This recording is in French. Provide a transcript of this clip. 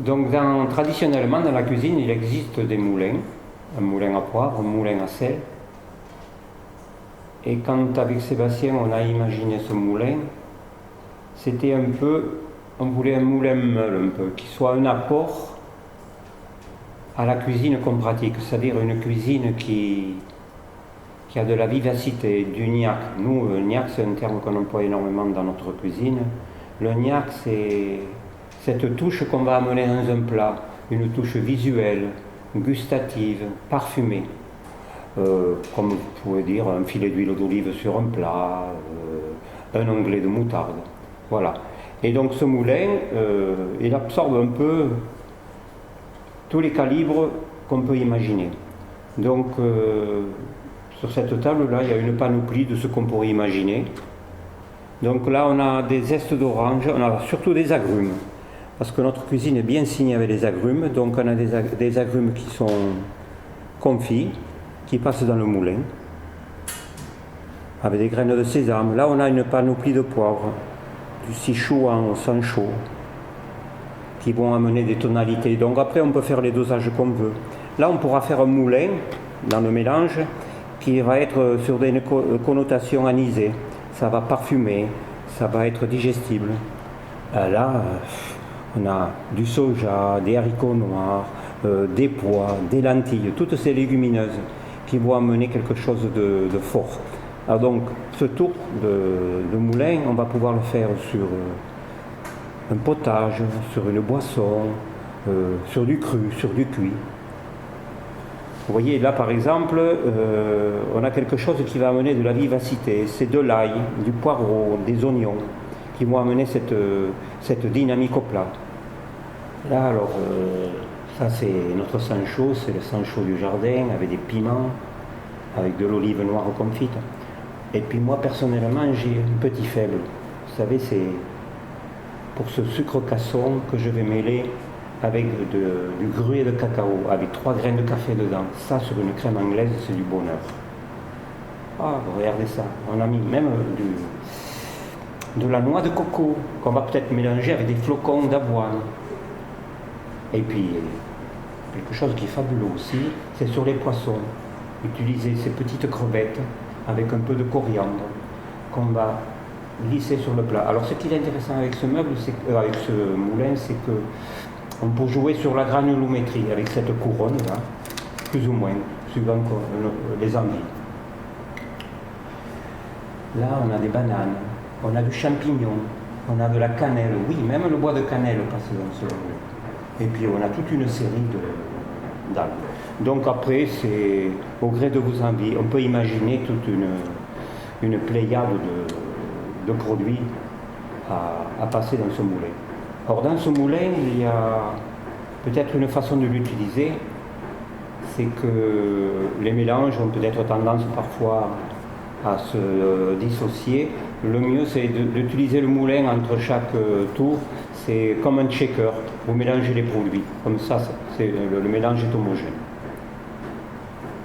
Donc traditionnellement dans la cuisine il existe des moulins, un moulin à poivre, un moulin à sel. Et quand avec Sébastien on a imaginé ce moulin, c'était un peu, on voulait un moulin meule un peu, qui soit un apport à la cuisine qu'on pratique, c'est-à-dire une cuisine qui a de la vivacité, du gnac. Nous, le gnac c'est un terme qu'on emploie énormément dans notre cuisine. Le gnac c'est cette touche qu'on va amener dans un plat, une touche visuelle, gustative, parfumée. Comme vous pouvez dire, un filet d'huile d'olive sur un plat, un onglet de moutarde. Voilà. Et donc ce moulin, il absorbe un peu tous les calibres qu'on peut imaginer. Donc sur cette table-là, il y a une panoplie de ce qu'on pourrait imaginer. Donc là, on a des zestes d'orange, on a surtout des agrumes. Parce que notre cuisine est bien signée avec les agrumes, donc on a des agrumes qui sont confits, qui passent dans le moulin, avec des graines de sésame. Là on a une panoplie de poivre, du Sichuan au sancho, qui vont amener des tonalités. Donc après on peut faire les dosages qu'on veut. Là on pourra faire un moulin dans le mélange qui va être sur des connotations anisées. Ça va parfumer, ça va être digestible. Là, on a du soja, des haricots noirs, des pois, des lentilles, toutes ces légumineuses qui vont amener quelque chose de fort. Alors donc, ce tour de moulin, on va pouvoir le faire sur un potage, sur une boisson, sur du cru, sur du cuit. Vous voyez, là par exemple, on a quelque chose qui va amener de la vivacité. C'est de l'ail, du poireau, des oignons, qui vont amener cette dynamique au plat. Là alors, ça c'est notre sancho, c'est le sancho du jardin avec des piments, avec de l'olive noire confite. Et puis moi personnellement j'ai un petit faible. Vous savez, c'est pour ce sucre casson que je vais mêler avec du gruau de cacao, avec 3 graines de café dedans. Ça sur une crème anglaise, c'est du bonheur. Ah, regardez ça, on a mis même de la noix de coco qu'on va peut-être mélanger avec des flocons d'avoine. Et puis, quelque chose qui est fabuleux aussi, c'est sur les poissons. Utiliser ces petites crevettes avec un peu de coriandre qu'on va glisser sur le plat. Alors, ce qui est intéressant avec ce meuble, avec ce moulin, c'est que on peut jouer sur la granulométrie avec cette couronne là, plus ou moins, suivant les envies. Là, on a des bananes, on a du champignon, on a de la cannelle. Oui, même le bois de cannelle passe dans ce meuble. Et puis on a toute une série d'algues. Donc après, c'est au gré de vos envies. On peut imaginer toute une pléiade de produits à passer dans ce moulin. Or dans ce moulin, il y a peut-être une façon de l'utiliser, c'est que les mélanges ont peut-être tendance parfois à se dissocier. Le mieux c'est d'utiliser le moulin entre chaque tour. C'est comme un shaker, vous mélangez les produits, comme ça le mélange est homogène.